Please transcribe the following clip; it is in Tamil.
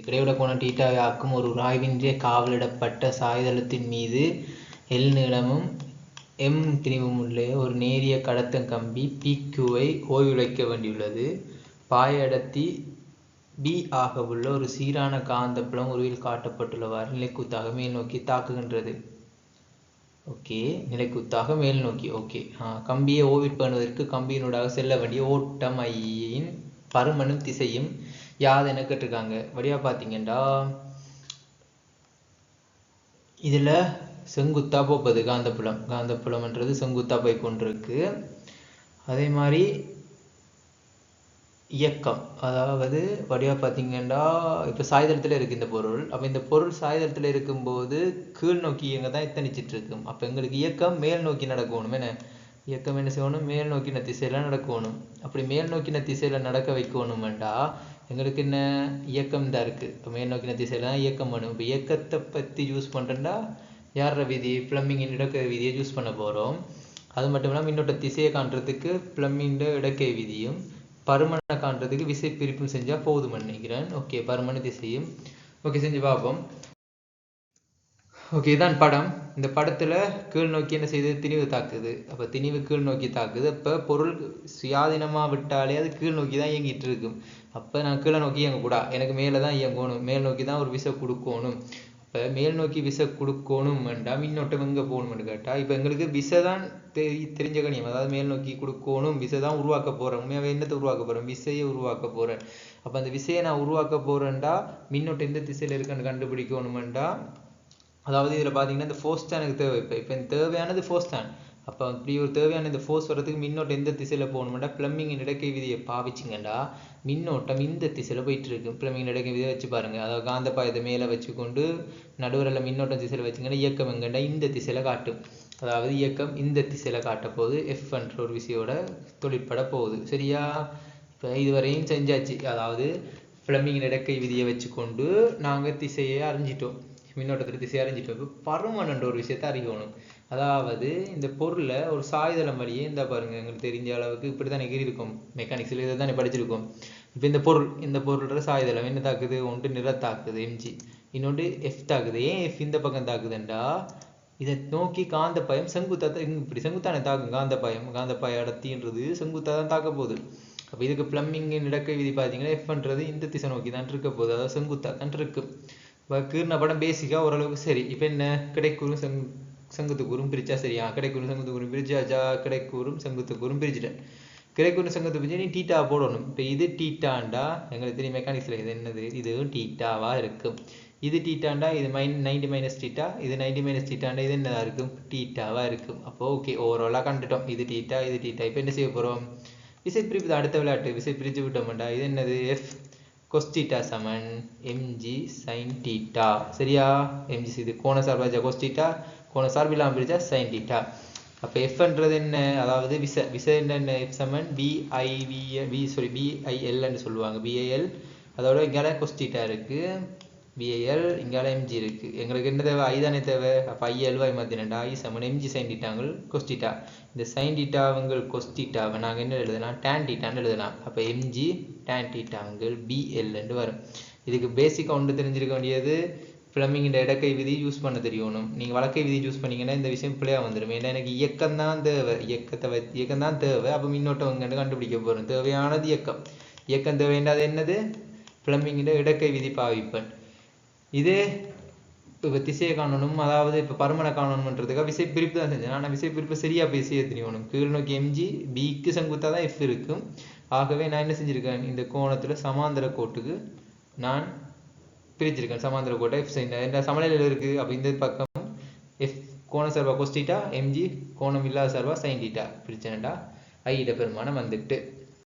கிடைவிட கோண டீட்டாவை ஆக்கும் ஒரு உராய்வின்றி காவலிடப்பட்ட சாய்தளத்தின் மீது எல் நீளமும் எம் திணிவும் உள்ள ஒரு நேரிய கடத்தம் கம்பி PQவை ஓய்வுழைக்க வேண்டியுள்ளது. பாய அடர்த்தி B ஆகவுள்ள ஒரு சீரான காந்தப்புலம் உருவில் காட்டப்பட்டுள்ளவாறு நிலைக்குத்தாக மேல் நோக்கி தாக்குகின்றது. ஓகே, நிலைக்குத்தாக மேல் நோக்கி. ஓகே, கம்பியை ஓய்விற்பதற்கு கம்பியினூடாக செல்ல வேண்டிய ஓட்டம் ஐயின் பருமனும் திசையும் யாதென கேட்டிருக்காங்க. வடிவா பார்த்தீங்கன்னா இதில் செங்குத்தா போப்பது காந்தப்புலம்ன்றது செங்குத்தா போய் கொண்டிருக்கு. அதே மாதிரி இயக்கம், அதாவது வடிவா பார்த்தீங்கன்னா இப்போ சாய்தளத்தில் இருக்குது இந்த பொருள். அப்போ இந்த பொருள் சாய்தளத்தில் இருக்கும்போது கீழ் நோக்கி இயங்க தான் எத்தனிச்சிட்டு இருக்கும். அப்போ எங்களுக்கு இயக்கம் மேல் நோக்கி நடக்கணும். என்ன இயக்கம் என்ன செய்யணும்? மேல் நோக்கின திசையில் நடக்கணும். அப்படி மேல் நோக்கின திசையில் நடக்க வைக்கணுமெண்டா எங்களுக்கு என்ன இயக்கம் தான் இருக்குது. இப்போ மேல் நோக்கின திசையில் தான் இயக்கம் வேணும். இப்போ இயக்கத்தை பற்றி யூஸ் பண்ணுறேன்டா யார விதி? பிளம்மிங்கின் இடக்கை விதியை யூஸ் பண்ண போகிறோம். அது மட்டும் இல்லாமல் மின்னோட்ட திசையை காண்றதுக்கு பிளம்மிங் இடக்கை விதியும் பருமனை காண்றதுக்கு விசை பிரிப்பும் செஞ்சால் போதும் நினைக்கிறேன். ஓகே, பருமன திசையும் ஓகே செஞ்சு பார்ப்போம். ஓகே, இதான் படம். இந்த படத்தில் கீழ் நோக்கி என்ன செய்யுது? திணிவு தாக்குது. அப்போ திணிவு கீழ் நோக்கி தாக்குது. அப்போ பொருள் சுயாதீனமாக விட்டாலே அது கீழ் நோக்கி தான் இயங்கிட்டு இருக்கும். அப்போ நான் கீழே நோக்கி இயங்கக்கூடா, எனக்கு மேலே தான் இயங்கணும். மேல் நோக்கி தான் ஒரு விசை கொடுக்கணும். இப்போ மேல் நோக்கி விசை கொடுக்கணும்டா மின்னோட்டம் எங்கே போகணும்னு கேட்டால் இப்போ எங்களுக்கு விசை தான் தெரிஞ்ச கணியம். அதாவது மேல் நோக்கி கொடுக்கணும், விசை தான் உருவாக்க போகிறேன். உண்மையாகவே என்னத்தை உருவாக்க போகிறேன்? விசையை உருவாக்க போகிறேன். அப்போ அந்த விசையை நான் உருவாக்க போகிறேன்டா மின்னோட்டம் எந்த திசையில் இருக்குன்னு கண்டுபிடிக்கணுமெண்டா, அதாவது இதில் பார்த்தீங்கன்னா இந்த ஃபோர்ஸ் தான் எனக்கு தேவை. இப்போ இந்த தேவையானது ஃபோர்ஸ் தான். அப்போ இப்படி ஒரு தேவையான இந்த ஃபோர்ஸ் வரதுக்கு மின்னோட்டம் எந்த திசையில் போகணுமெண்டா பிளம்மிங்கின் இடக்கை விதியை பாவிச்சிங்கண்டா மின்னோட்டம் இந்த திசையில் போயிட்டு இருக்கு. பிளம்மிங்கின் இடக்கை விதியை வச்சு பாருங்கள். அதாவது காந்த பாயத்தை மேலே வச்சுக்கொண்டு நடுவரில் மின்னோட்டம் திசையில் வச்சுங்கன்னா இயக்கம் எங்கண்டா இந்த திசையில் காட்டும். அதாவது இயக்கம் இந்த திசையில் காட்ட போகுது. என்ற ஒரு விசையோட தொழிற்பட போகுது. சரியா? இப்போ இதுவரையும் செஞ்சாச்சு. அதாவது பிளம்மிங்கின் இடக்கை விதியை வச்சுக்கொண்டு நாங்கள் திசையை அறிஞ்சிட்டோம், மின்னோட்டத்தில் திசை அறிஞ்சிட்டோம். இப்போ பருமன் ஒரு விஷயத்தை அறியணும். அதாவது இந்த பொருளை ஒரு சாய்தளம் வழியே இந்த பாருங்க, எங்களுக்கு தெரிஞ்ச அளவுக்கு இப்படி தான் எகிரி இருக்கும். மெக்கானிக்ஸில் இதை தான் படிச்சிருக்கோம். இப்போ இந்த பொருளோட சாய்தளம் என்ன தாக்குது? ஒன்று நிற தாக்குது mg, இன்னொன்று எஃப் தாக்குது. ஏன் எஃப் இந்த பக்கம் தாக்குதுண்டா இதை நோக்கி காந்த பாயம் செங்குத்தா இப்படி செங்குத்தானே தாக்கும். காந்த பாய அடர்த்தின்றது செங்குத்தா தான் தாக்க போகுது. அப்போ இதுக்கு பிளம்மிங்கின் இடக்கை விதி பார்த்தீங்கன்னா எஃப்ன்றது இந்த திசை நோக்கி தான் இருக்க போகுது. அதாவது செங்குத்தா தான் இருக்கு. கீர்ன படம் பேசிக்காக ஓரளவுக்கு சரி. இப்போ என்ன கிடைக்கூறும் செங்குத்துக்கூறும் பிரிச்சா சரியா? கிடைக்கூறும் செங்குத்துக்கூறும் பிரிச்சாச்சா? கிடைக்கூறும் செங்குத்துக்கூறும் பிரிச்சுட்டேன். கிடைக்கூறும் செங்குத்து பிரிச்சு நீ டீட்டா போடணும். இப்போ இது டீட்டாண்டா எங்களுக்கு தெரியும் மெக்கானிக்ஸில் இது என்னது? இது டீட்டாவாக இருக்கும். இது டீட்டாண்டா இது 90 மைனஸ் டீட்டா, இது 90 மைனஸ் டீட்டாண்டா இது என்னதாக இருக்கும்? டீட்டாவாக இருக்கும். அப்போ ஓகே, ஓவராலாக கண்டுட்டோம். இது டீட்டா, இது டீட்டா. இப்போ என்ன செய்ய போகிறோம்? விசை பிரிப்பு அடுத்த விளையாட்டு. விசை பிரித்து விட்டோம்டா. இது என்னது? எஃப் cos θ சமன் mg sin θ. சரியா? mg இது கோண சார்பாக cos θ, கோண சார்பில்லாமல் பிரிச்சா sin θ. அப்போ எஃப்ன்றது என்ன? அதாவது விசை என்ன? எஃப் சமன் BIL சொல்லுவாங்க. BIL அதோட இங்கே cos θ இருக்கு, BIL இங்கே mg இருக்கு. எங்களுக்கு என்ன தேவை? ஐ தானே தேவை. அப்போ IL மாற்றினேன்டா. ஐ சமன் mg sin θ cos θ. இந்த sin θ cos θவை நாங்கள் என்ன எழுதலாம்? tan θ எழுதலாம். அப்போ mg tan θ BL வரும். இதுக்கு பேசிக்காக ஒன்று தெரிஞ்சிருக்க வேண்டியது, பிளம்மிங்கின் இடக்கை விதி யூஸ் பண்ண தெரியணும். நீங்கள் வழக்கை விதி யூஸ் பண்ணிங்கன்னா இந்த விஷயம் பிள்ளையாக வந்துடும். ஏன்னா எனக்கு இயக்கம் தான் தேவை, இயக்கம் தான் தேவை. அப்போ மின்னோட்டம் எங்கன்னு கண்டுபிடிக்க போகிறோம். தேவையானது இயக்கம் தேவையானது என்னது? பிளம்மிங்கின் இடக்கை விதி பாவிப்பேன். இதே இப்போ திசையை காணணும், அதாவது இப்போ பருமனை காணணுன்றதுக்காக விசை பிரிப்பு தான் செஞ்சேன். ஆனால் விசை பிரிப்பு சரியாக பேசியே தெரியணும். கீழ் நோக்கி mg, பிக்கு செங்குத்தாக தான் எஃப் இருக்கும். ஆகவே நான் என்ன செஞ்சுருக்கேன்? இந்த கோணத்தில் சமாந்தர கோட்டுக்கு நான் பிரிச்சிருக்கேன். சமாந்தர கோட்டை எஃப் இந்த சமநிலையில் இருக்குது. அப்போ இந்த பக்கம் எஃப் கோண சார்பா cos θ, mg கோணம் இல்லாத சார்பா sin θ பிரிச்சேன்டா. ஐ பெருமானம் வந்துட்டு